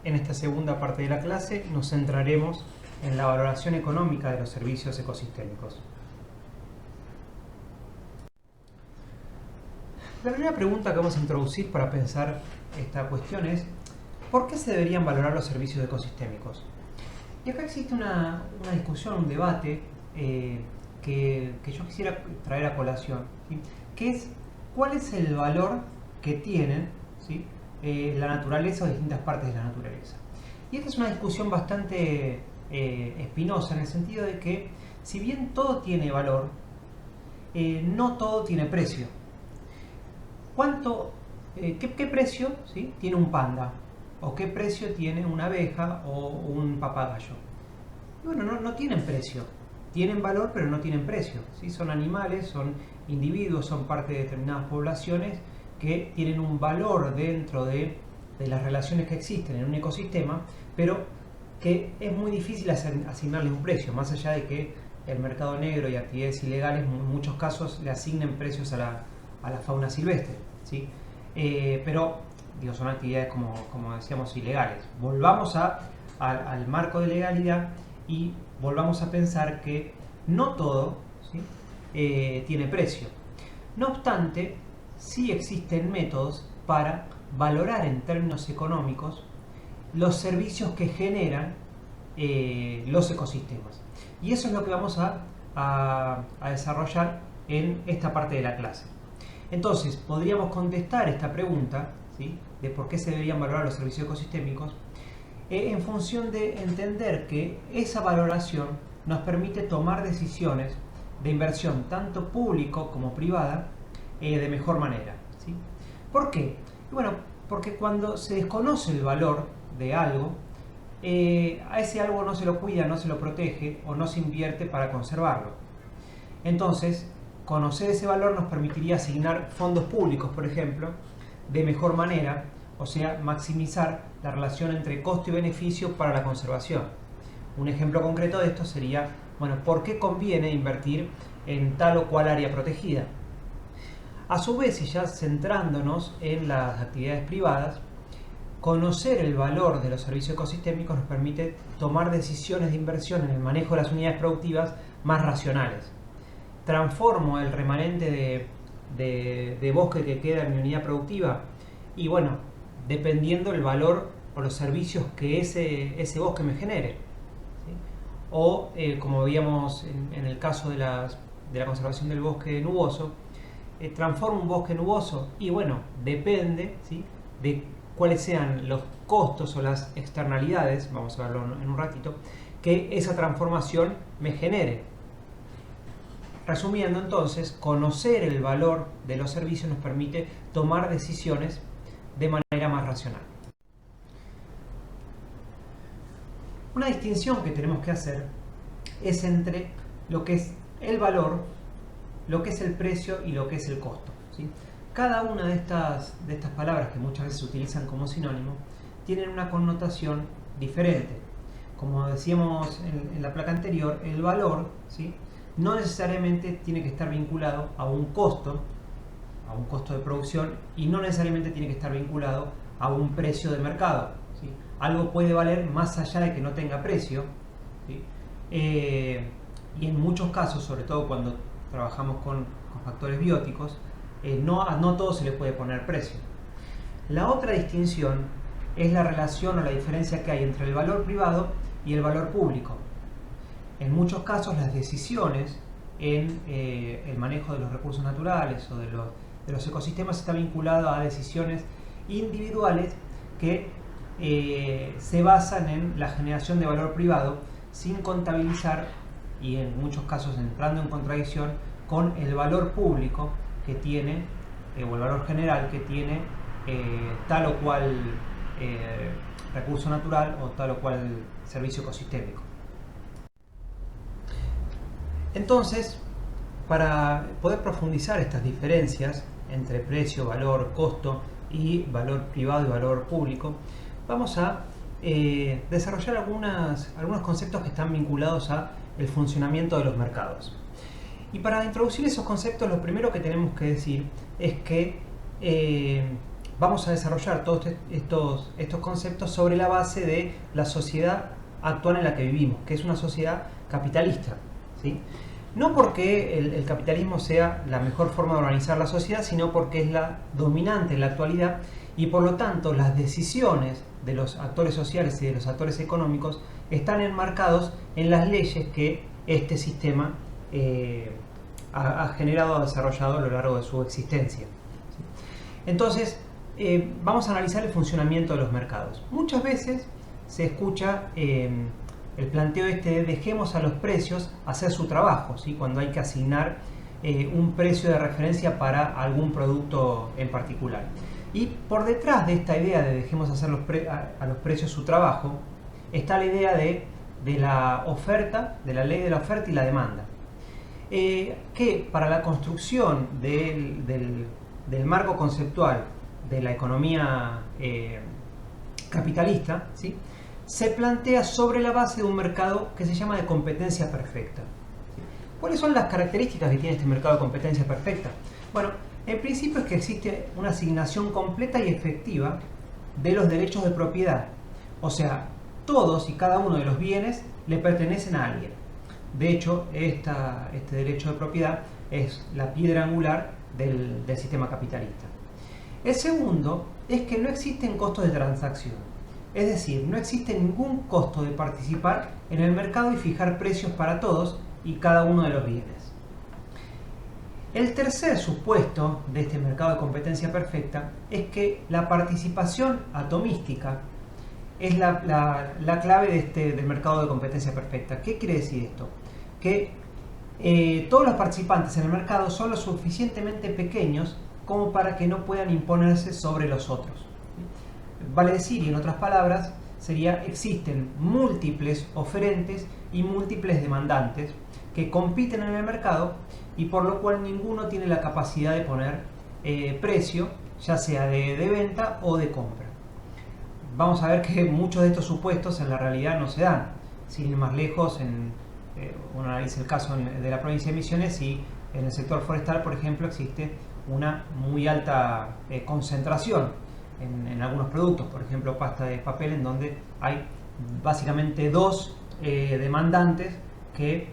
En esta segunda parte de la clase nos centraremos en la valoración económica de los servicios ecosistémicos. La primera pregunta que vamos a introducir para pensar esta cuestión es ¿por qué se deberían valorar los servicios ecosistémicos? Y acá existe una discusión, un debate que yo quisiera traer a colación, ¿sí? Que es ¿cuál es el valor que tienen, ¿sí? La naturaleza o distintas partes de la naturaleza? Y esta es una discusión bastante espinosa en el sentido de que si bien todo tiene valor, no todo tiene precio. ¿Qué precio, ¿sí? tiene un panda? ¿O qué precio tiene una abeja o un papagayo? Y bueno, no tienen precio. Tienen valor, pero no tienen precio, ¿sí? Son animales, son individuos, son parte de determinadas poblaciones que tienen un valor dentro de las relaciones que existen en un ecosistema, pero que es muy difícil asignarles un precio, más allá de que el mercado negro y actividades ilegales en muchos casos le asignen precios a la fauna silvestre, ¿sí? Pero digo, son actividades como decíamos ilegales. Volvamos al marco de legalidad y volvamos a pensar que no todo, ¿sí? Tiene precio. No obstante, sí existen métodos para valorar en términos económicos los servicios que generan los ecosistemas. Y eso es lo que vamos a desarrollar en esta parte de la clase. Entonces, podríamos contestar esta pregunta, ¿sí? de por qué se deberían valorar los servicios ecosistémicos, en función de entender que esa valoración nos permite tomar decisiones de inversión, tanto público como privada, de mejor manera, ¿sí? ¿Por qué? Bueno, porque cuando se desconoce el valor de algo, a ese algo no se lo cuida, no se lo protege o no se invierte para conservarlo. Entonces, conocer ese valor nos permitiría asignar fondos públicos, por ejemplo, de mejor manera, o sea, maximizar la relación entre costo y beneficio para la conservación. Un ejemplo concreto de esto sería, bueno, ¿por qué conviene invertir en tal o cual área protegida? A su vez, y ya centrándonos en las actividades privadas, conocer el valor de los servicios ecosistémicos nos permite tomar decisiones de inversión en el manejo de las unidades productivas más racionales. Transformo el remanente de bosque que queda en mi unidad productiva y bueno, dependiendo del valor o los servicios que ese bosque me genere, ¿sí? O como veíamos en el caso de la conservación del bosque nuboso, transformo un bosque nuboso y bueno, depende, ¿sí? de cuáles sean los costos o las externalidades, vamos a verlo en un ratito, que esa transformación me genere. Resumiendo entonces, conocer el valor de los servicios nos permite tomar decisiones de manera más racional. Una distinción que tenemos que hacer es entre lo que es el valor, lo que es el precio y lo que es el costo, ¿sí? Cada una de estas palabras que muchas veces se utilizan como sinónimo tienen una connotación diferente. Como decíamos en la placa anterior, el valor, ¿sí? no necesariamente tiene que estar vinculado a un costo de producción y no necesariamente tiene que estar vinculado a un precio de mercado, ¿sí? Algo puede valer más allá de que no tenga precio, ¿sí? Y en muchos casos, sobre todo cuando trabajamos con factores bióticos, no todo se le puede poner precio. La otra distinción es la relación o la diferencia que hay entre el valor privado y el valor público. En muchos casos las decisiones en el manejo de los recursos naturales o de los ecosistemas está vinculado a decisiones individuales que se basan en la generación de valor privado sin contabilizar y en muchos casos entrando en contradicción con el valor público que tiene o el valor general que tiene tal o cual recurso natural o tal o cual servicio ecosistémico. Entonces, para poder profundizar estas diferencias entre precio, valor, costo y valor privado y valor público, vamos a desarrollar algunos conceptos que están vinculados a el funcionamiento de los mercados. Y para introducir esos conceptos, lo primero que tenemos que decir es que vamos a desarrollar todos estos conceptos sobre la base de la sociedad actual en la que vivimos, que es una sociedad capitalista, ¿sí? No porque el capitalismo sea la mejor forma de organizar la sociedad, sino porque es la dominante en la actualidad y por lo tanto las decisiones de los actores sociales y de los actores económicos están enmarcados en las leyes que este sistema ha generado o desarrollado a lo largo de su existencia. Entonces, vamos a analizar el funcionamiento de los mercados. Muchas veces se escucha el planteo de dejemos a los precios hacer su trabajo, ¿sí? Cuando hay que asignar un precio de referencia para algún producto en particular. Y por detrás de esta idea de dejemos hacer a los precios su trabajo, está la idea de la oferta, de la ley de la oferta y la demanda. Que para la construcción del marco conceptual de la economía capitalista, ¿sí?, se plantea sobre la base de un mercado que se llama de competencia perfecta. ¿Cuáles son las características que tiene este mercado de competencia perfecta? Bueno, en principio es que existe una asignación completa y efectiva de los derechos de propiedad. O sea, todos y cada uno de los bienes le pertenecen a alguien. De hecho, este derecho de propiedad es la piedra angular del sistema capitalista. El segundo es que no existen costos de transacción. Es decir, no existe ningún costo de participar en el mercado y fijar precios para todos y cada uno de los bienes. El tercer supuesto de este mercado de competencia perfecta es que la participación atomística es la clave del mercado de competencia perfecta. ¿Qué quiere decir esto? Que todos los participantes en el mercado son lo suficientemente pequeños como para que no puedan imponerse sobre los otros. Vale decir, y en otras palabras, existen múltiples oferentes y múltiples demandantes que compiten en el mercado y por lo cual ninguno tiene la capacidad de poner precio, ya sea de venta o de compra. Vamos a ver que muchos de estos supuestos en la realidad no se dan. Sin ir más lejos, uno analiza el caso de la provincia de Misiones y en el sector forestal, por ejemplo, existe una muy alta concentración en algunos productos, por ejemplo pasta de papel, en donde hay básicamente dos demandantes que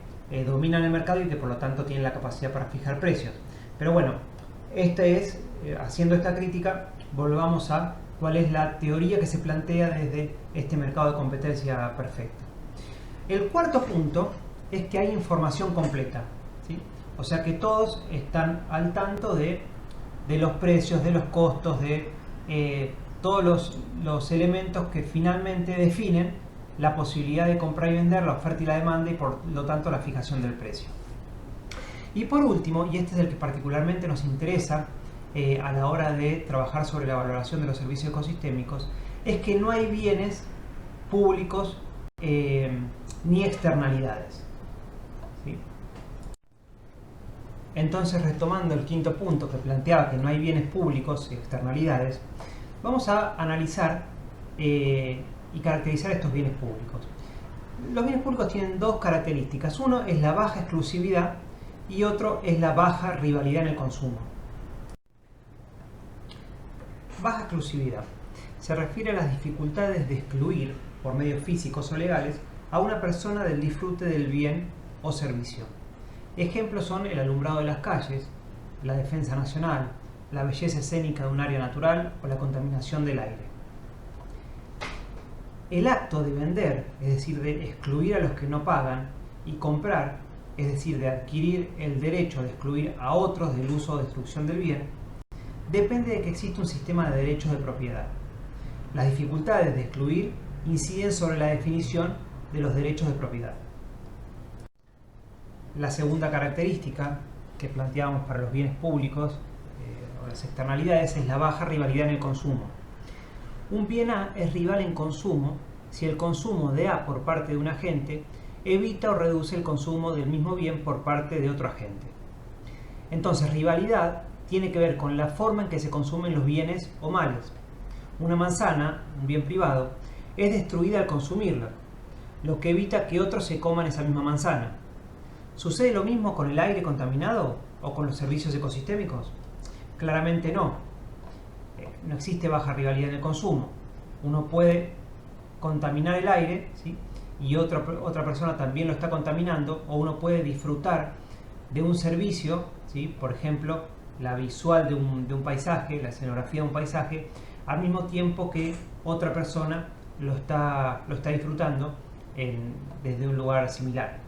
dominan el mercado y que por lo tanto tienen la capacidad para fijar precios. Pero bueno, haciendo esta crítica, volvamos a cuál es la teoría que se plantea desde este mercado de competencia perfecta. El cuarto punto es que hay información completa, ¿sí? O sea que todos están al tanto de los precios, de los costos, de todos los elementos que finalmente definen la posibilidad de comprar y vender, la oferta y la demanda y por lo tanto la fijación del precio. Y por último, y este es el que particularmente nos interesa a la hora de trabajar sobre la valoración de los servicios ecosistémicos, es que no hay bienes públicos ni externalidades, ¿sí? Entonces, retomando el quinto punto que planteaba que no hay bienes públicos y externalidades, vamos a analizar y caracterizar estos bienes públicos. Los bienes públicos tienen dos características. Uno es la baja exclusividad y otro es la baja rivalidad en el consumo. Baja exclusividad se refiere a las dificultades de excluir, por medios físicos o legales, a una persona del disfrute del bien o servicio. Ejemplos son el alumbrado de las calles, la defensa nacional, la belleza escénica de un área natural o la contaminación del aire. El acto de vender, es decir, de excluir a los que no pagan, y comprar, es decir, de adquirir el derecho de excluir a otros del uso o destrucción del bien, depende de que exista un sistema de derechos de propiedad. Las dificultades de excluir inciden sobre la definición de los derechos de propiedad. La segunda característica que planteamos para los bienes públicos o las externalidades es la baja rivalidad en el consumo. Un bien A es rival en consumo si el consumo de A por parte de un agente evita o reduce el consumo del mismo bien por parte de otro agente. Entonces, rivalidad tiene que ver con la forma en que se consumen los bienes o males. Una manzana, un bien privado, es destruida al consumirla, lo que evita que otros se coman esa misma manzana. ¿Sucede lo mismo con el aire contaminado o con los servicios ecosistémicos? Claramente no. no existe baja rivalidad en el consumo. Uno puede contaminar el aire, ¿sí? Y otra persona también lo está contaminando, o uno puede disfrutar de un servicio, ¿sí? Por ejemplo, la visual de un paisaje, la escenografía de un paisaje, al mismo tiempo que otra persona lo está disfrutando desde un lugar similar.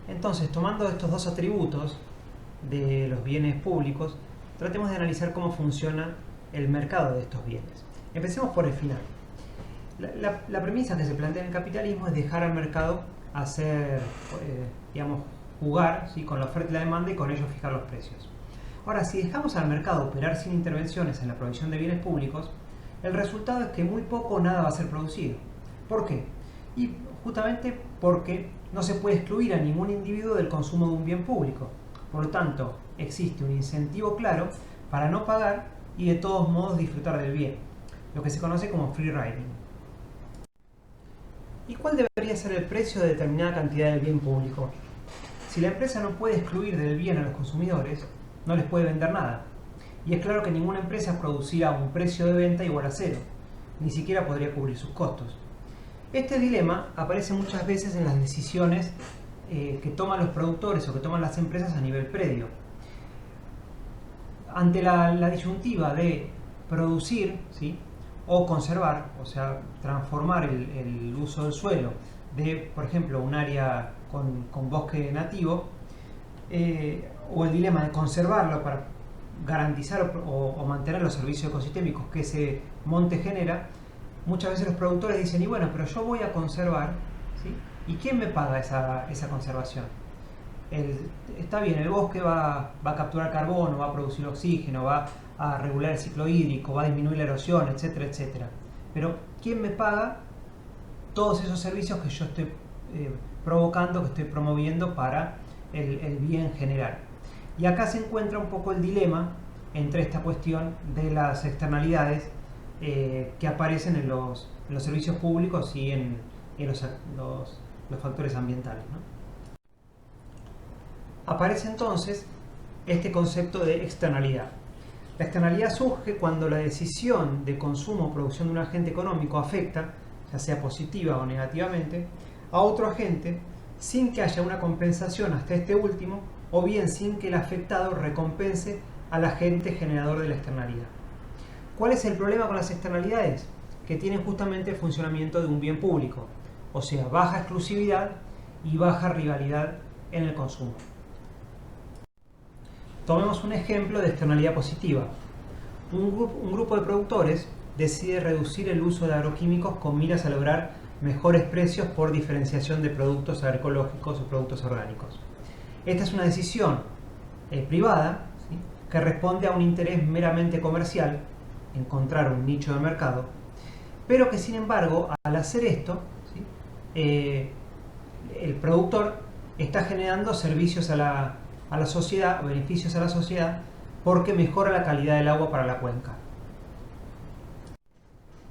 Entonces, tomando estos dos atributos de los bienes públicos, tratemos de analizar cómo funciona el mercado de estos bienes. Empecemos por el final. La premisa que se plantea en el capitalismo es dejar al mercado hacer, jugar, ¿sí? Con la oferta y la demanda, y con ello fijar los precios. Ahora, si dejamos al mercado operar sin intervenciones en la provisión de bienes públicos, el resultado es que muy poco o nada va a ser producido. ¿Por qué? Y justamente porque no se puede excluir a ningún individuo del consumo de un bien público. Por lo tanto, existe un incentivo claro para no pagar y de todos modos disfrutar del bien, lo que se conoce como free riding. ¿Y cuál debería ser el precio de determinada cantidad de bien público? Si la empresa no puede excluir del bien a los consumidores, no les puede vender nada. Y es claro que ninguna empresa producirá un precio de venta igual a cero, ni siquiera podría cubrir sus costos. Este dilema aparece muchas veces en las decisiones que toman los productores o que toman las empresas a nivel predio. Ante la disyuntiva de producir, ¿sí? O conservar, o sea, transformar el uso del suelo de, por ejemplo, un área con bosque nativo, o el dilema de conservarlo para garantizar o mantener los servicios ecosistémicos que ese monte genera, muchas veces los productores dicen, y bueno, pero yo voy a conservar, ¿sí? ¿Y quién me paga esa conservación? Está bien, el bosque va a capturar carbono, va a producir oxígeno, va a regular el ciclo hídrico, va a disminuir la erosión, etcétera, etcétera. Pero ¿quién me paga todos esos servicios que yo estoy provocando, que estoy promoviendo para el bien general? Y acá se encuentra un poco el dilema entre esta cuestión de las externalidades que aparecen en los servicios públicos y en los factores ambientales, ¿no? Aparece entonces este concepto de externalidad. La externalidad surge cuando la decisión de consumo o producción de un agente económico afecta, ya sea positiva o negativamente, a otro agente sin que haya una compensación hasta este último, o bien sin que el afectado recompense al agente generador de la externalidad. ¿Cuál es el problema con las externalidades? Que tienen justamente el funcionamiento de un bien público, o sea, baja exclusividad y baja rivalidad en el consumo. Tomemos un ejemplo de externalidad positiva. Un grupo de productores decide reducir el uso de agroquímicos con miras a lograr mejores precios por diferenciación de productos agroecológicos o productos orgánicos. Esta es una decisión privada, ¿sí? Que responde a un interés meramente comercial, encontrar un nicho de mercado, pero que sin embargo, al hacer esto, ¿sí? El productor está generando servicios a la sociedad, beneficios a la sociedad, porque mejora la calidad del agua para la cuenca.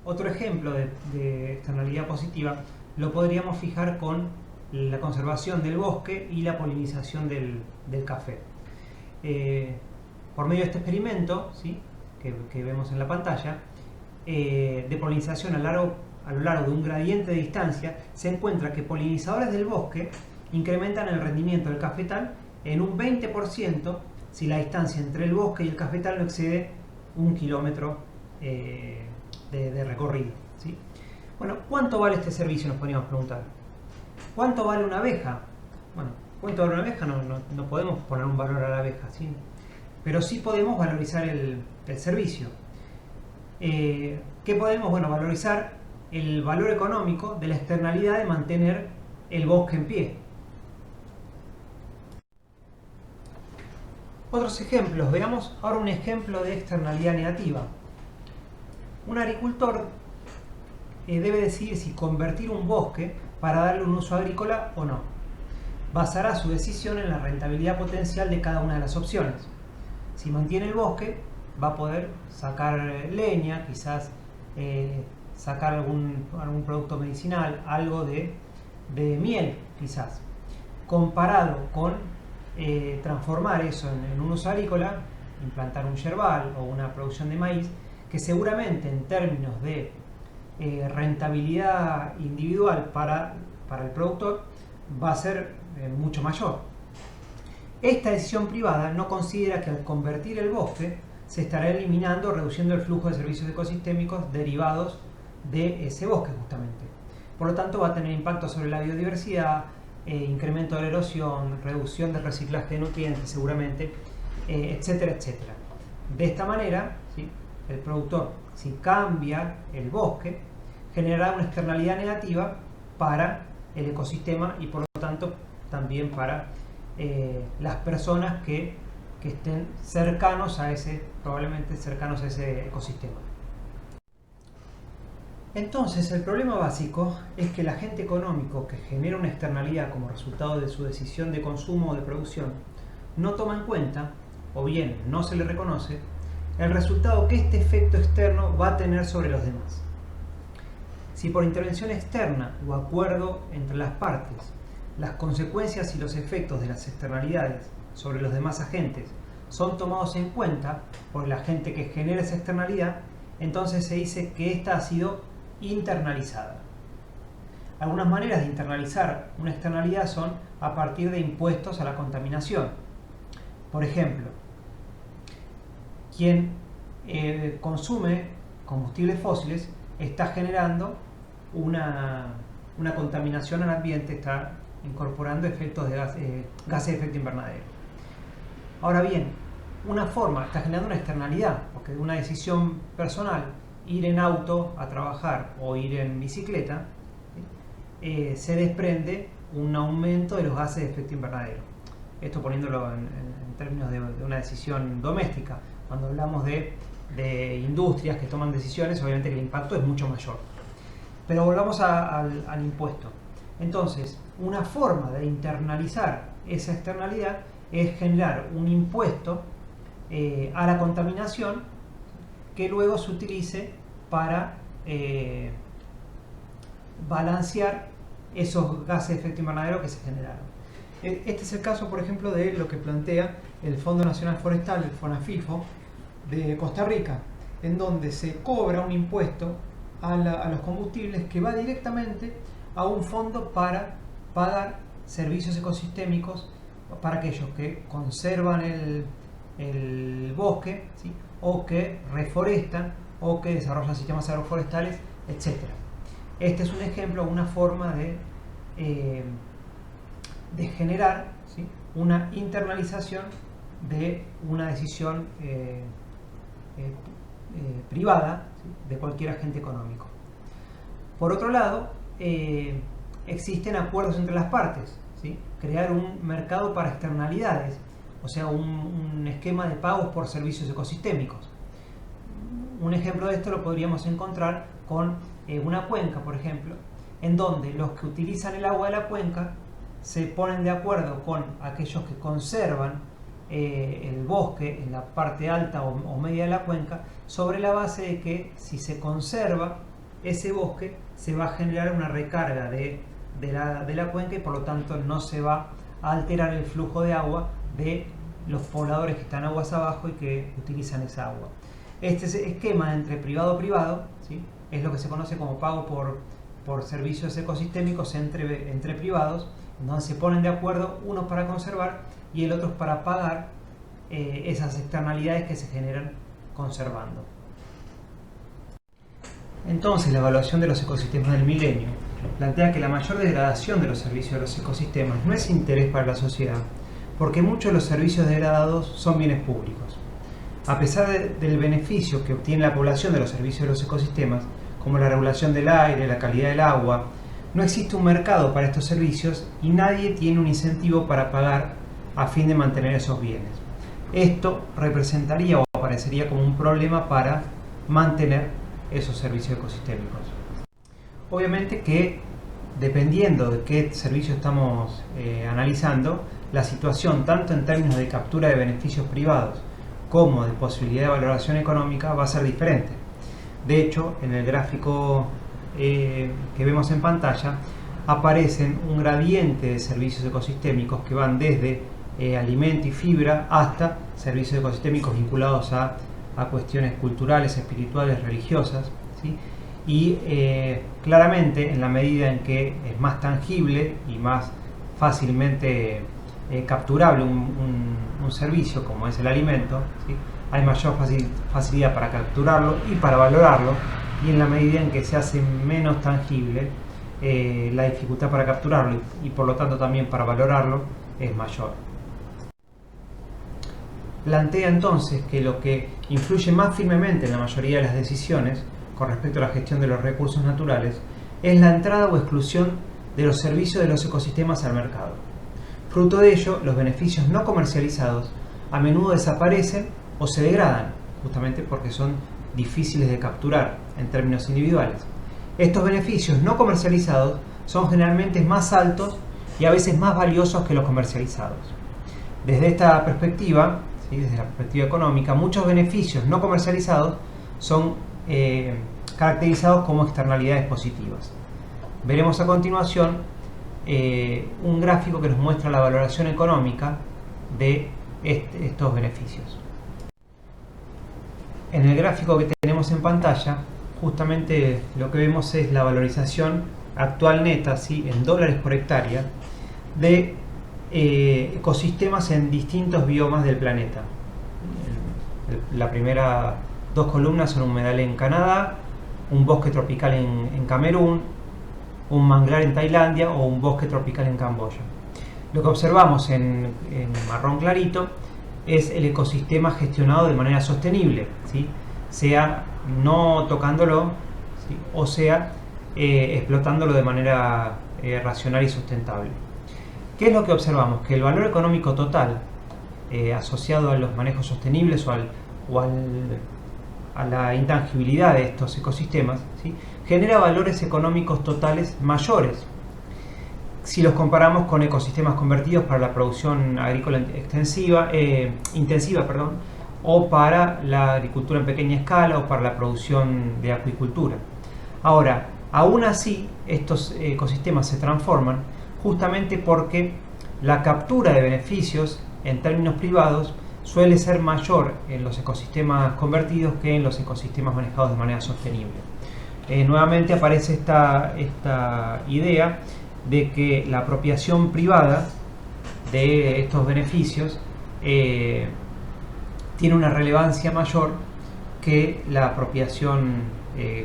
Otro ejemplo de externalidad positiva lo podríamos fijar con la conservación del bosque y la polinización del café. Por medio de este experimento, ¿sí? que vemos en la pantalla, de polinización a lo largo de un gradiente de distancia, se encuentra que polinizadores del bosque incrementan el rendimiento del cafetal en un 20% si la distancia entre el bosque y el cafetal no excede 1 kilómetro de recorrido, ¿sí? Bueno, ¿cuánto vale este servicio? Nos podríamos preguntar. ¿Cuánto vale una abeja? Bueno, ¿cuánto vale una abeja? No podemos poner un valor a la abeja, ¿sí? Pero sí podemos valorizar el servicio. ¿Qué podemos? Bueno, valorizar el valor económico de la externalidad de mantener el bosque en pie. Otros ejemplos. Veamos ahora un ejemplo de externalidad negativa. Un agricultor debe decidir si convertir un bosque para darle un uso agrícola o no. Basará su decisión en la rentabilidad potencial de cada una de las opciones. Si mantiene el bosque, va a poder sacar leña, quizás sacar algún producto medicinal, algo de miel, quizás. Comparado con transformar eso en un uso agrícola, implantar un yerbal o una producción de maíz, que seguramente en términos de rentabilidad individual para el productor va a ser mucho mayor. Esta decisión privada no considera que al convertir el bosque se estará eliminando o reduciendo el flujo de servicios ecosistémicos derivados de ese bosque justamente. Por lo tanto va a tener impacto sobre la biodiversidad, incremento de la erosión, reducción del reciclaje de nutrientes seguramente, etcétera, etcétera. De esta manera, ¿sí?, el productor, si cambia el bosque, generará una externalidad negativa para el ecosistema y por lo tanto también para las personas que estén probablemente cercanos a ese ecosistema. Entonces, el problema básico es que el agente económico que genera una externalidad como resultado de su decisión de consumo o de producción no toma en cuenta, o bien no se le reconoce, el resultado que este efecto externo va a tener sobre los demás. Si por intervención externa o acuerdo entre las partes, las consecuencias y los efectos de las externalidades sobre los demás agentes son tomados en cuenta por el agente que genera esa externalidad, entonces se dice que ésta ha sido internalizada. Algunas maneras de internalizar una externalidad son a partir de impuestos a la contaminación. Por ejemplo, quien consume combustibles fósiles está generando una contaminación al ambiente, está incorporando efectos de gases de efecto invernadero. Ahora bien, está generando una externalidad, porque de una decisión personal, ir en auto a trabajar o ir en bicicleta, se desprende un aumento de los gases de efecto invernadero. Esto poniéndolo en términos de una decisión doméstica. Cuando hablamos de industrias que toman decisiones, obviamente el impacto es mucho mayor. Pero volvamos al impuesto. Entonces, una forma de internalizar esa externalidad es generar un impuesto a la contaminación que luego se utilice para balancear esos gases de efecto invernadero que se generaron. Este es el caso, por ejemplo, de lo que plantea el Fondo Nacional Forestal, el FONAFIFO, de Costa Rica, en donde se cobra un impuesto a los combustibles que va directamente a un fondo para pagar servicios ecosistémicos para aquellos que conservan el bosque, ¿sí?, o que reforestan o que desarrollan sistemas agroforestales, etc. Este es un ejemplo, una forma de generar, ¿sí?, una internalización de una decisión privada, ¿sí?, de cualquier agente económico. Por otro lado, existen acuerdos entre las partes, ¿sí?, crear un mercado para externalidades, o sea, un esquema de pagos por servicios ecosistémicos. Un ejemplo de esto lo podríamos encontrar con una cuenca, por ejemplo, en donde los que utilizan el agua de la cuenca se ponen de acuerdo con aquellos que conservan el bosque en la parte alta o media de la cuenca, sobre la base de que si se conserva ese bosque se va a generar una recarga de la cuenca y por lo tanto no se va a alterar el flujo de agua de los pobladores que están aguas abajo y que utilizan esa agua. Este esquema entre privado-privado, ¿sí?, es lo que se conoce como pago por servicios ecosistémicos entre privados, donde se ponen de acuerdo unos para conservar y el otro para pagar esas externalidades que se generan conservando. Entonces, la evaluación de los ecosistemas del milenio plantea que la mayor degradación de los servicios de los ecosistemas no es interés para la sociedad, porque muchos de los servicios degradados son bienes públicos. A pesar del beneficio que obtiene la población de los servicios de los ecosistemas, como la regulación del aire, la calidad del agua, no existe un mercado para estos servicios y nadie tiene un incentivo para pagar a fin de mantener esos bienes. Esto representaría o aparecería como un problema para mantener esos servicios ecosistémicos. Obviamente que, dependiendo de qué servicio estamos analizando, la situación, tanto en términos de captura de beneficios privados como de posibilidad de valoración económica, va a ser diferente. De hecho, en el gráfico que vemos en pantalla, aparecen un gradiente de servicios ecosistémicos que van desde alimento y fibra, hasta servicios ecosistémicos vinculados a cuestiones culturales, espirituales, religiosas, ¿sí? Y claramente, en la medida en que es más tangible y más fácilmente capturable un servicio como es el alimento, ¿sí? Hay mayor facilidad para capturarlo y para valorarlo, y en la medida en que se hace menos tangible, la dificultad para capturarlo y por lo tanto también para valorarlo es mayor. Plantea entonces que lo que influye más firmemente en la mayoría de las decisiones con respecto a la gestión de los recursos naturales es la entrada o exclusión de los servicios de los ecosistemas al mercado. Fruto de ello, los beneficios no comercializados a menudo desaparecen o se degradan, justamente porque son difíciles de capturar en términos individuales. Estos beneficios no comercializados son generalmente más altos y a veces más valiosos que los comercializados. Desde esta perspectiva, ¿sí? Desde la perspectiva económica, muchos beneficios no comercializados son caracterizados como externalidades positivas. Veremos a continuación un gráfico que nos muestra la valoración económica de estos beneficios. En el gráfico que tenemos en pantalla, justamente lo que vemos es la valorización actual neta, ¿sí? En dólares por hectárea, de ecosistemas en distintos biomas del planeta. La primera dos columnas son un humedal en Canadá, un bosque tropical en Camerún, un manglar en Tailandia o un bosque tropical en Camboya. Lo que observamos en marrón clarito es el ecosistema gestionado de manera sostenible, ¿sí? Sea no tocándolo, ¿sí? O sea explotándolo de manera racional y sustentable. ¿Qué es lo que observamos? Que el valor económico total asociado a los manejos sostenibles a la intangibilidad de estos ecosistemas, ¿sí? Genera valores económicos totales mayores si los comparamos con ecosistemas convertidos para la producción agrícola intensiva, o para la agricultura en pequeña escala o para la producción de acuicultura. Ahora, aún así, estos ecosistemas se transforman justamente porque la captura de beneficios en términos privados suele ser mayor en los ecosistemas convertidos que en los ecosistemas manejados de manera sostenible. Nuevamente aparece esta idea de que la apropiación privada de estos beneficios tiene una relevancia mayor que la apropiación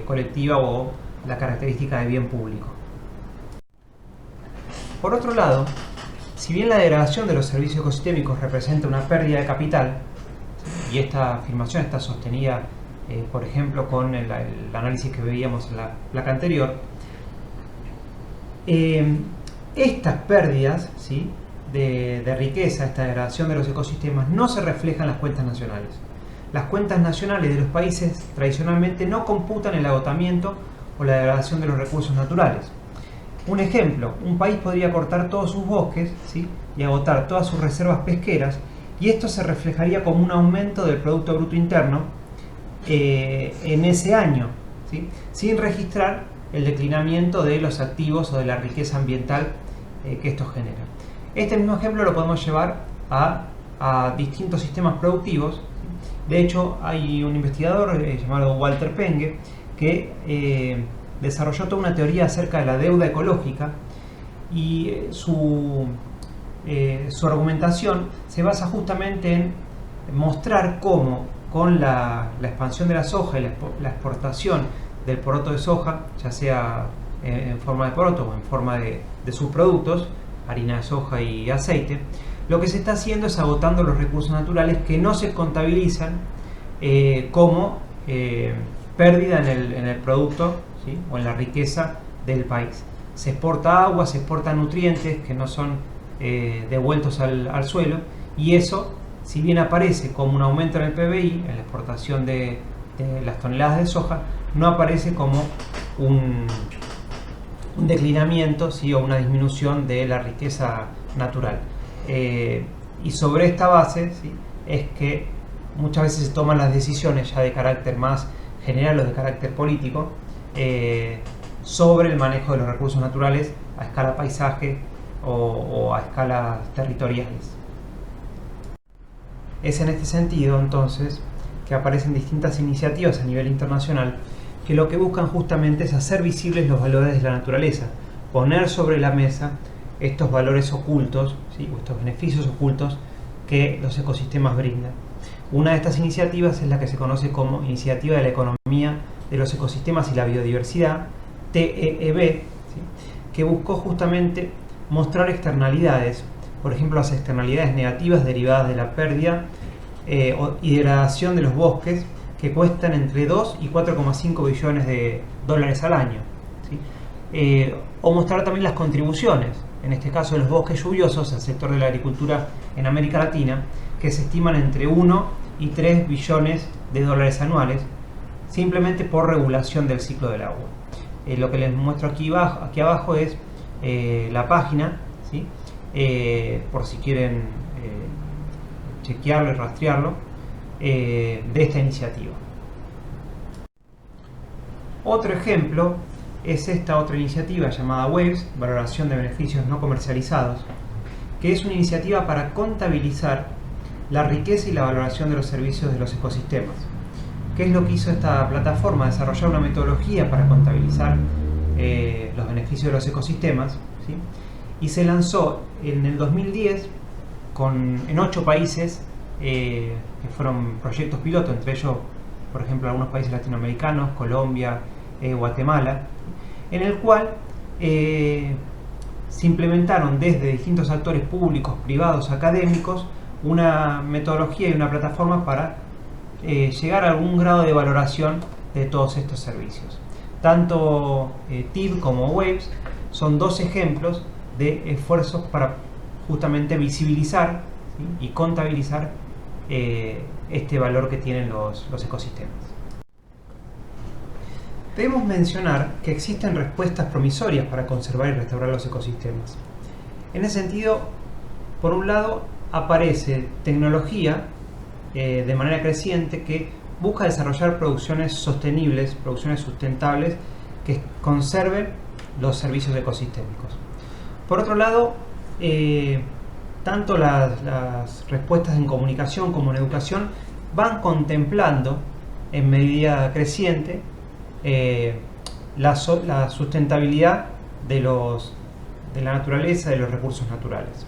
colectiva o la característica de bien público. Por otro lado, si bien la degradación de los servicios ecosistémicos representa una pérdida de capital, y esta afirmación está sostenida, por ejemplo, con el análisis que veíamos en la placa anterior, estas pérdidas, ¿sí? de riqueza, esta degradación de los ecosistemas, no se reflejan en las cuentas nacionales. Las cuentas nacionales de los países tradicionalmente no computan el agotamiento o la degradación de los recursos naturales. Un ejemplo, un país podría cortar todos sus bosques, ¿sí? y agotar todas sus reservas pesqueras, y esto se reflejaría como un aumento del Producto Bruto Interno en ese año, ¿sí? sin registrar el declinamiento de los activos o de la riqueza ambiental que esto genera. Este mismo ejemplo lo podemos llevar a distintos sistemas productivos. De hecho, hay un investigador llamado Walter Penge que desarrolló toda una teoría acerca de la deuda ecológica, y su argumentación se basa justamente en mostrar cómo con la expansión de la soja y la exportación del poroto de soja, ya sea en forma de poroto o en forma de subproductos, harina de soja y aceite, lo que se está haciendo es agotando los recursos naturales que no se contabilizan como pérdida en el producto, ¿sí? o en la riqueza del país. Se exporta agua, se exportan nutrientes que no son devueltos al suelo, y eso, si bien aparece como un aumento en el PBI, en la exportación de las toneladas de soja, no aparece como un declinamiento, ¿sí? o una disminución de la riqueza natural. Y sobre esta base, ¿sí? es que muchas veces se toman las decisiones ya de carácter más general o de carácter político sobre el manejo de los recursos naturales a escala paisaje o a escalas territoriales. Es en este sentido, entonces, que aparecen distintas iniciativas a nivel internacional que lo que buscan justamente es hacer visibles los valores de la naturaleza, poner sobre la mesa estos valores ocultos, ¿sí?, o estos beneficios ocultos que los ecosistemas brindan. Una de estas iniciativas es la que se conoce como Iniciativa de la Economía de los Ecosistemas y la Biodiversidad, TEEB, ¿sí?, que buscó justamente mostrar externalidades, por ejemplo las externalidades negativas derivadas de la pérdida y degradación de los bosques, que cuestan entre 2 y 4,5 billones de dólares al año, ¿sí? O mostrar también las contribuciones, en este caso de los bosques lluviosos al sector de la agricultura en América Latina, que se estiman entre 1 y 3 billones de dólares anuales, simplemente por regulación del ciclo del agua. Lo que les muestro aquí abajo es la página, ¿sí?, por si quieren chequearlo y rastrearlo, de esta iniciativa. Otro ejemplo es esta otra iniciativa llamada WAVES, Valoración de Beneficios No Comercializados, que es una iniciativa para contabilizar la riqueza y la valoración de los servicios de los ecosistemas. ¿Qué es lo que hizo esta plataforma? Desarrollar una metodología para contabilizar los beneficios de los ecosistemas, ¿sí?, y se lanzó en el 2010 en 8 países que fueron proyectos piloto, entre ellos, por ejemplo, algunos países latinoamericanos, Colombia, Guatemala, en el cual se implementaron desde distintos actores públicos, privados, académicos, una metodología y una plataforma para llegar a algún grado de valoración de todos estos servicios. Tanto TEEB como WAVES son dos ejemplos de esfuerzos para justamente visibilizar, ¿sí?, y contabilizar este valor que tienen los ecosistemas. Debemos mencionar que existen respuestas promisorias para conservar y restaurar los ecosistemas. En ese sentido, por un lado, aparece tecnología de manera creciente que busca desarrollar producciones sostenibles, producciones sustentables que conserven los servicios ecosistémicos. Por otro lado, tanto las respuestas en comunicación como en educación van contemplando en medida creciente la sustentabilidad de la naturaleza, de los recursos naturales.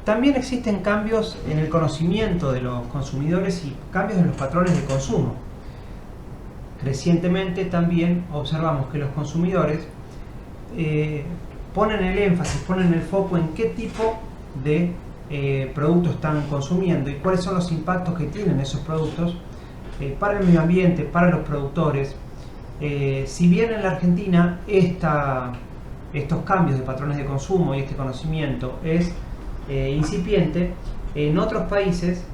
También existen cambios en el conocimiento de los consumidores y cambios en los patrones de consumo. Crecientemente también observamos que los consumidores ponen el énfasis, ponen el foco en qué tipo de productos están consumiendo y cuáles son los impactos que tienen esos productos para el medio ambiente, para los productores. Si bien en la Argentina estos cambios de patrones de consumo y este conocimiento es incipiente, en otros países,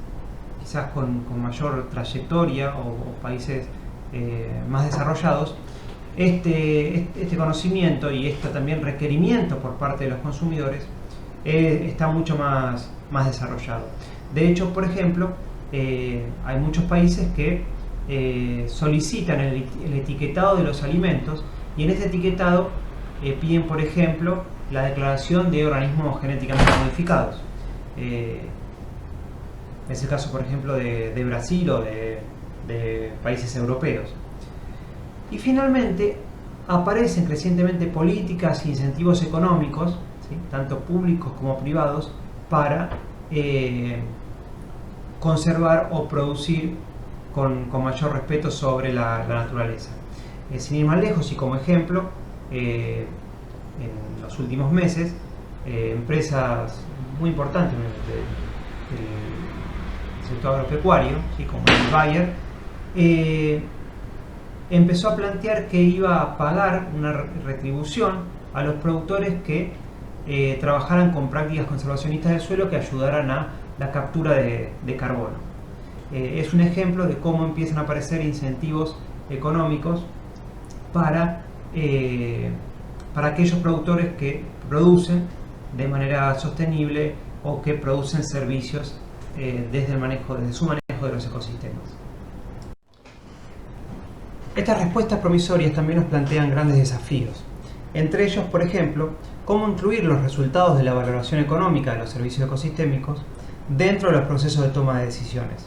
quizás con mayor trayectoria o países más desarrollados, este conocimiento y este también requerimiento por parte de los consumidores está mucho más desarrollado. De hecho, por ejemplo, hay muchos países que solicitan el etiquetado de los alimentos y en este etiquetado piden, por ejemplo, la declaración de organismos genéticamente modificados. Es el caso, por ejemplo, de Brasil o de países europeos. Y finalmente aparecen crecientemente políticas e incentivos económicos, ¿sí?, tanto públicos como privados, para conservar o producir con mayor respeto sobre la naturaleza. Sin ir más lejos y como ejemplo, en los últimos meses, empresas muy importantes del sector agropecuario, ¿sí?, como el Bayer, empezó a plantear que iba a pagar una retribución a los productores que trabajaran con prácticas conservacionistas del suelo que ayudaran a la captura de carbono. Es un ejemplo de cómo empiezan a aparecer incentivos económicos para aquellos productores que producen de manera sostenible o que producen servicios desde su manejo de los ecosistemas. Estas respuestas promisorias también nos plantean grandes desafíos. Entre ellos, por ejemplo, cómo incluir los resultados de la valoración económica de los servicios ecosistémicos dentro de los procesos de toma de decisiones.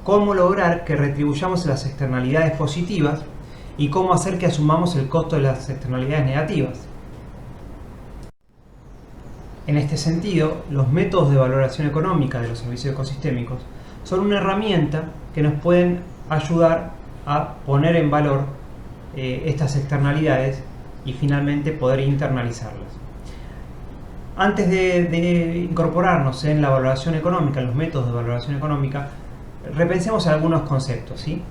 Cómo lograr que retribuyamos las externalidades positivas y cómo hacer que asumamos el costo de las externalidades negativas. En este sentido, los métodos de valoración económica de los servicios ecosistémicos son una herramienta que nos pueden ayudar a poner en valor estas externalidades y finalmente poder internalizarlas. Antes de incorporarnos en la valoración económica, en los métodos de valoración económica, repensemos algunos conceptos, ¿sí?,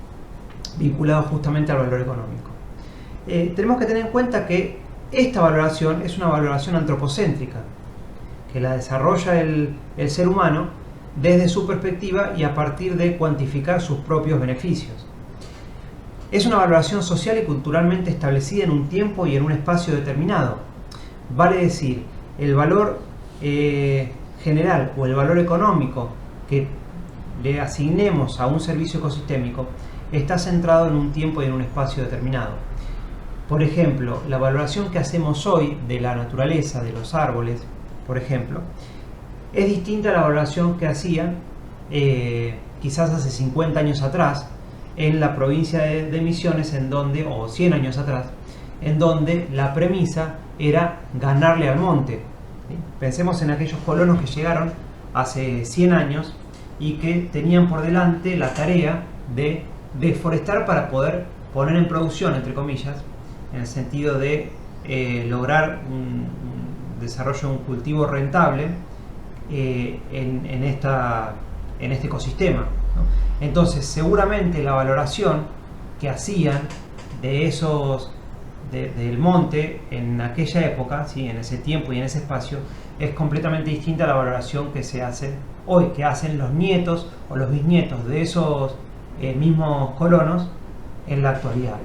vinculados justamente al valor económico. Tenemos que tener en cuenta que esta valoración es una valoración antropocéntrica, que la desarrolla el ser humano desde su perspectiva y a partir de cuantificar sus propios beneficios. Es una valoración social y culturalmente establecida en un tiempo y en un espacio determinado. Vale decir, el valor general o el valor económico que le asignemos a un servicio ecosistémico está centrado en un tiempo y en un espacio determinado. Por ejemplo, la valoración que hacemos hoy de la naturaleza, de los árboles, por ejemplo, es distinta a la valoración que hacían quizás hace 50 años atrás en la provincia de Misiones, en donde, o 100 años atrás, en donde la premisa era ganarle al monte. ¿Sí? Pensemos en aquellos colonos que llegaron hace 100 años y que tenían por delante la tarea de deforestar para poder poner en producción, entre comillas, en el sentido de lograr un desarrollo de un cultivo rentable en este ecosistema, ¿no? Entonces, seguramente la valoración que hacían de del monte en aquella época, ¿sí?, en ese tiempo y en ese espacio, es completamente distinta a la valoración que se hace hoy, que hacen los nietos o los bisnietos de esos mismos colonos en la actualidad.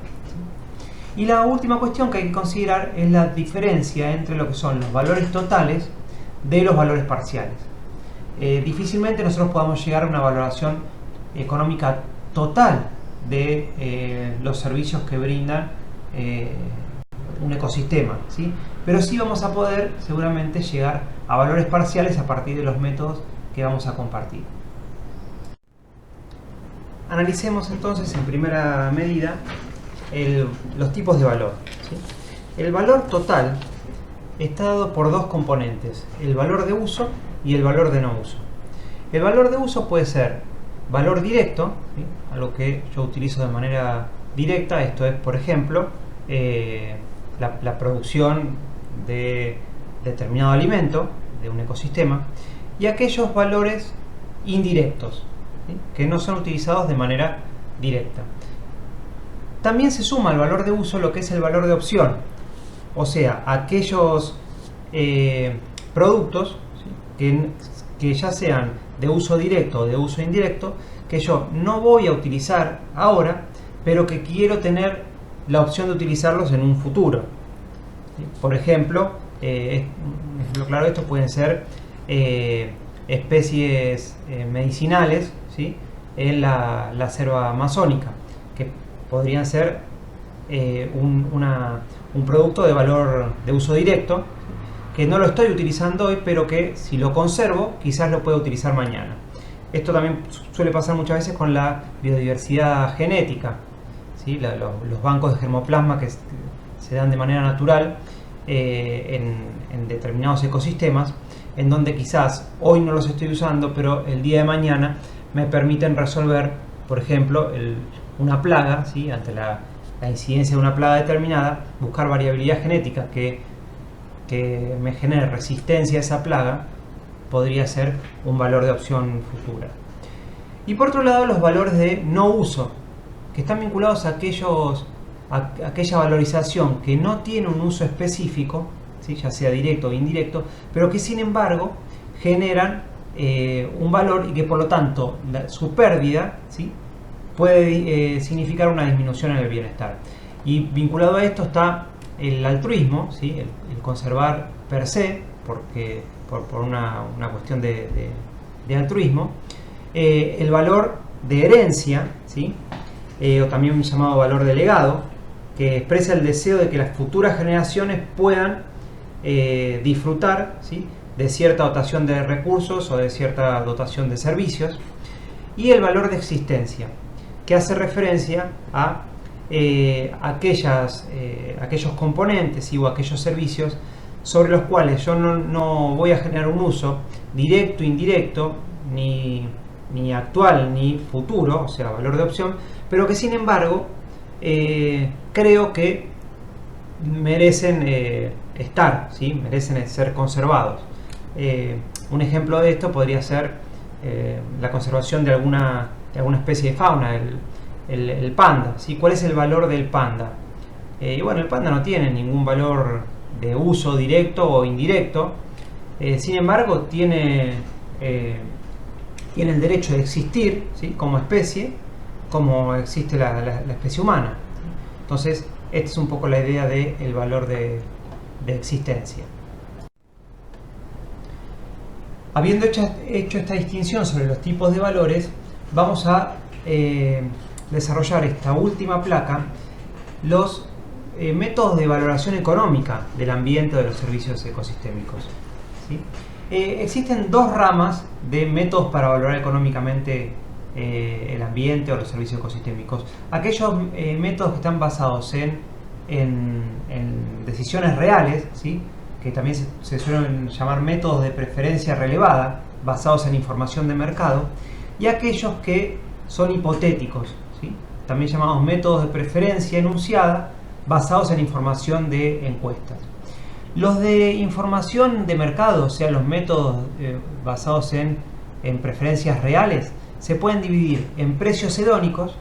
¿Sí? Y la última cuestión que hay que considerar es la diferencia entre lo que son los valores totales de los valores parciales. Difícilmente nosotros podamos llegar a una valoración económica total de los servicios que brindan un ecosistema, ¿sí? Pero sí vamos a poder seguramente llegar a valores parciales a partir de los métodos que vamos a compartir. Analicemos entonces en primera medida los tipos de valor, ¿sí? El valor total está dado por dos componentes, el valor de uso y el valor de no uso. El valor de uso puede ser valor directo, ¿sí?, algo que yo utilizo de manera directa, esto es, por ejemplo, la producción de determinado alimento, de un ecosistema, y aquellos valores indirectos, ¿sí?, que no son utilizados de manera directa. También se suma al valor de uso lo que es el valor de opción, o sea, aquellos productos, ¿sí?, que ya sean de uso directo o de uso indirecto, que yo no voy a utilizar ahora, pero que quiero tener la opción de utilizarlos en un futuro. ¿Sí? Por ejemplo, un ejemplo claro de esto pueden ser especies medicinales, ¿sí?, en la selva amazónica, que podrían ser un producto de valor de uso directo, que no lo estoy utilizando hoy, pero que si lo conservo, quizás lo pueda utilizar mañana. Esto también suele pasar muchas veces con la biodiversidad genética, ¿sí?, los bancos de germoplasma que se dan de manera natural en determinados ecosistemas, en donde quizás hoy no los estoy usando, pero el día de mañana me permiten resolver, por ejemplo, una plaga, ¿sí?, ante la incidencia de una plaga determinada, buscar variabilidad genética que me genere resistencia a esa plaga, podría ser un valor de opción futura. Y por otro lado, los valores de no uso, que están vinculados a aquella valorización que no tiene un uso específico, ¿sí?, ya sea directo o indirecto, pero que sin embargo generan un valor y que por lo tanto su pérdida, ¿sí?, puede significar una disminución en el bienestar. Y vinculado a esto está el altruismo, ¿sí?, el conservar per se, por una cuestión de altruismo, el valor de herencia, ¿sí?, o también llamado valor de legado, que expresa el deseo de que las futuras generaciones puedan disfrutar, ¿sí?, de cierta dotación de recursos o de cierta dotación de servicios, y el valor de existencia, que hace referencia a aquellos componentes o aquellos servicios sobre los cuales yo no voy a generar un uso directo, indirecto, ni actual ni futuro, o sea, valor de opción, pero que sin embargo creo que merecen estar, ¿sí? Merecen ser conservados. Un ejemplo de esto podría ser la conservación de alguna especie de fauna, el panda, ¿sí? ¿Cuál es el valor del panda? Y bueno, el panda no tiene ningún valor de uso directo o indirecto, sin embargo tiene el derecho de existir, ¿sí? Como especie, como existe la especie humana. Entonces, esta es un poco la idea del valor de existencia. Habiendo hecho esta distinción sobre los tipos de valores, vamos a desarrollar esta última placa, los métodos de valoración económica del ambiente o de los servicios ecosistémicos, ¿sí? Existen dos ramas de métodos para valorar económicamente el ambiente o los servicios ecosistémicos. Aquellos métodos que están basados en decisiones reales, ¿sí? Que también se suelen llamar métodos de preferencia relevada, basados en información de mercado, y aquellos que son hipotéticos, ¿sí? También llamados métodos de preferencia enunciada, basados en información de encuestas. Los de información de mercado, o sea, los métodos basados en preferencias reales, se pueden dividir en precios hedónicos,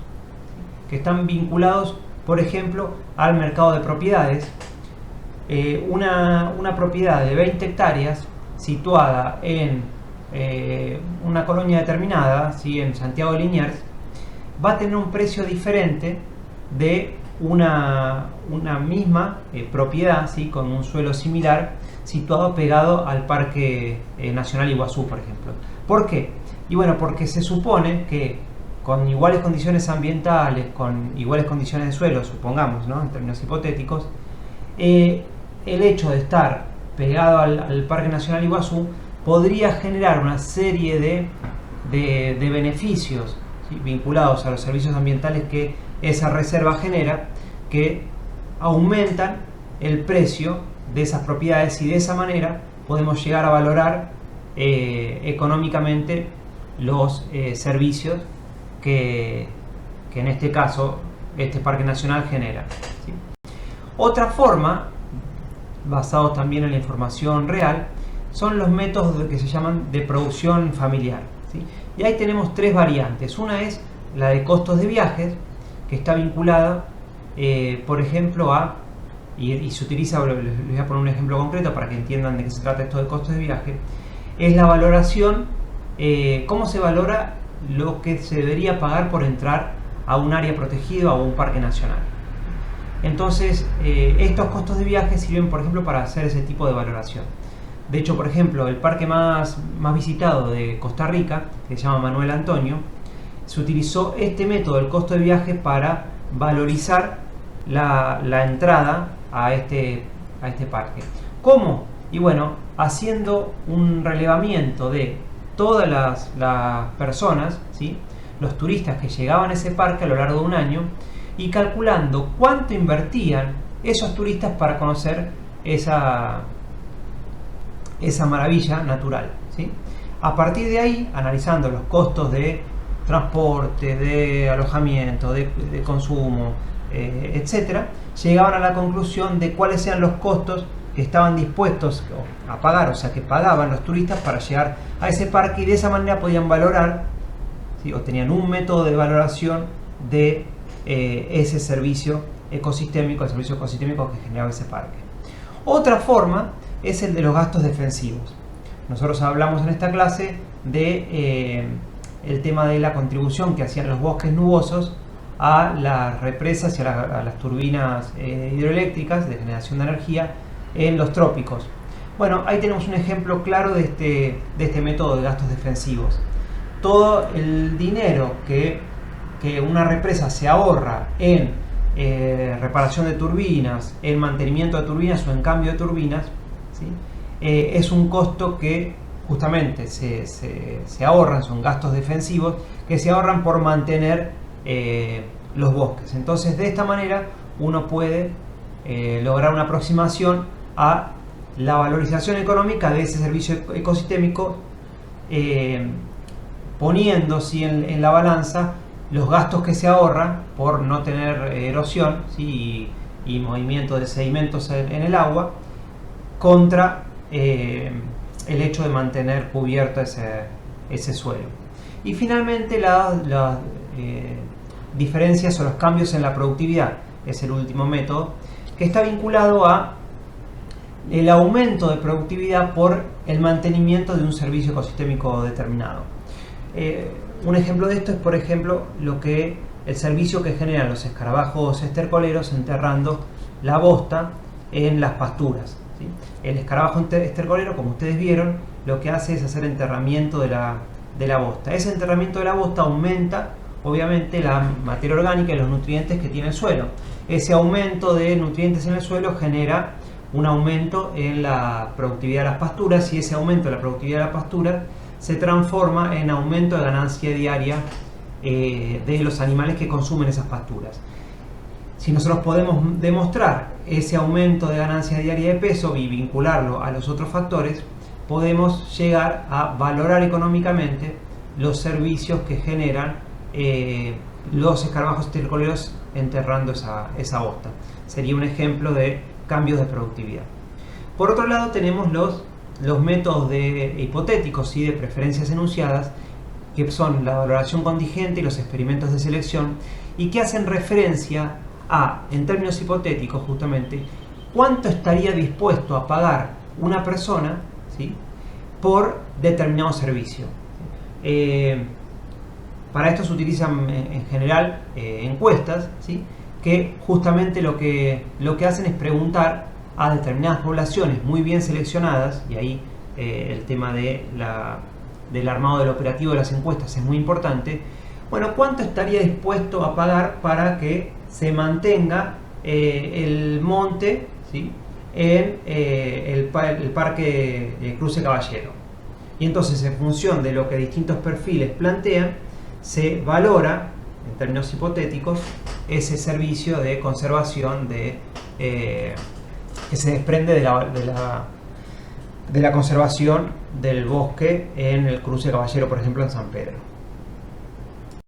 que están vinculados, por ejemplo, al mercado de propiedades. Una propiedad de 20 hectáreas situada en una colonia determinada, ¿sí? En Santiago de Liniers, va a tener un precio diferente de una misma propiedad, ¿sí? Con un suelo similar situado pegado al Parque Nacional Iguazú, por ejemplo. ¿Por qué? Y bueno, porque se supone que con iguales condiciones ambientales, con iguales condiciones de suelo, supongamos, ¿no? En términos hipotéticos, el hecho de estar pegado al Parque Nacional Iguazú podría generar una serie de beneficios, ¿sí? Vinculados a los servicios ambientales que esa reserva genera, que aumentan el precio de esas propiedades, y de esa manera podemos llegar a valorar económicamente los servicios que en este caso este Parque Nacional genera, ¿sí? Otra forma, basados también en la información real, son los métodos que se llaman de producción familiar, ¿sí? Y ahí tenemos tres variantes. Una es la de costos de viajes, que está vinculada, por ejemplo, y se utiliza, les voy a poner un ejemplo concreto para que entiendan de qué se trata esto de costos de viaje, es la valoración, cómo se valora lo que se debería pagar por entrar a un área protegida o a un parque nacional. Entonces, estos costos de viaje sirven, por ejemplo, para hacer ese tipo de valoración. De hecho, por ejemplo, el parque más visitado de Costa Rica, que se llama Manuel Antonio, se utilizó este método del costo de viaje para valorizar la entrada a este parque. ¿Cómo? Y bueno, haciendo un relevamiento de todas las personas, ¿sí? Los turistas que llegaban a ese parque a lo largo de un año, y calculando cuánto invertían esos turistas para conocer esa maravilla natural, ¿sí? A partir de ahí, analizando los costos de transporte, de alojamiento, de consumo, etcétera, llegaban a la conclusión de cuáles eran los costos que estaban dispuestos a pagar, o sea, que pagaban los turistas para llegar a ese parque, y de esa manera podían valorar, ¿sí? O tenían un método de valoración de ese servicio ecosistémico, el servicio ecosistémico que generaba ese parque. Otra forma es el de los gastos defensivos. Nosotros hablamos en esta clase de el tema de la contribución que hacían los bosques nubosos a las represas y a las turbinas hidroeléctricas de generación de energía en los trópicos. Bueno, ahí tenemos un ejemplo claro de este método de gastos defensivos. Todo el dinero que una represa se ahorra en reparación de turbinas, en mantenimiento de turbinas o en cambio de turbinas, ¿sí? es un costo que justamente se ahorran, son gastos defensivos que se ahorran por mantener los bosques. Entonces, de esta manera uno puede lograr una aproximación a la valorización económica de ese servicio ecosistémico, poniendo ¿sí? en la balanza los gastos que se ahorran por no tener erosión, ¿sí? y movimiento de sedimentos en el agua, contra el hecho de mantener cubierto ese suelo. Y finalmente las diferencias o los cambios en la productividad es el último método, que está vinculado a el aumento de productividad por el mantenimiento de un servicio ecosistémico determinado. Un ejemplo de esto es, por ejemplo, el servicio que generan los escarabajos estercoleros enterrando la bosta en las pasturas, ¿sí? El escarabajo estercolero, como ustedes vieron, lo que hace es hacer enterramiento de la bosta. Ese enterramiento de la bosta aumenta, obviamente, la materia orgánica y los nutrientes que tiene el suelo. Ese aumento de nutrientes en el suelo genera un aumento en la productividad de las pasturas, y ese aumento de la productividad de la pastura se transforma en aumento de ganancia diaria de los animales que consumen esas pasturas. Si nosotros podemos demostrar ese aumento de ganancia diaria de peso y vincularlo a los otros factores, podemos llegar a valorar económicamente los servicios que generan los escarabajos estercoleros enterrando esa bosta. Sería un ejemplo de cambios de productividad. Por otro lado, tenemos los métodos hipotéticos y de preferencias enunciadas, que son la valoración contingente y los experimentos de selección, y que hacen referencia a, en términos hipotéticos justamente, cuánto estaría dispuesto a pagar una persona, ¿sí? por determinado servicio. Para esto se utilizan en general encuestas, ¿sí? que justamente lo que hacen es preguntar a determinadas poblaciones muy bien seleccionadas, y ahí el tema del armado del operativo de las encuestas es muy importante. Bueno, ¿cuánto estaría dispuesto a pagar para que se mantenga el monte, ¿sí? en el parque Cruce Caballero? Y entonces, en función de lo que distintos perfiles plantean, se valora, en términos hipotéticos, ese servicio de conservación que se desprende de la conservación del bosque en el Cruce Caballero, por ejemplo, en San Pedro.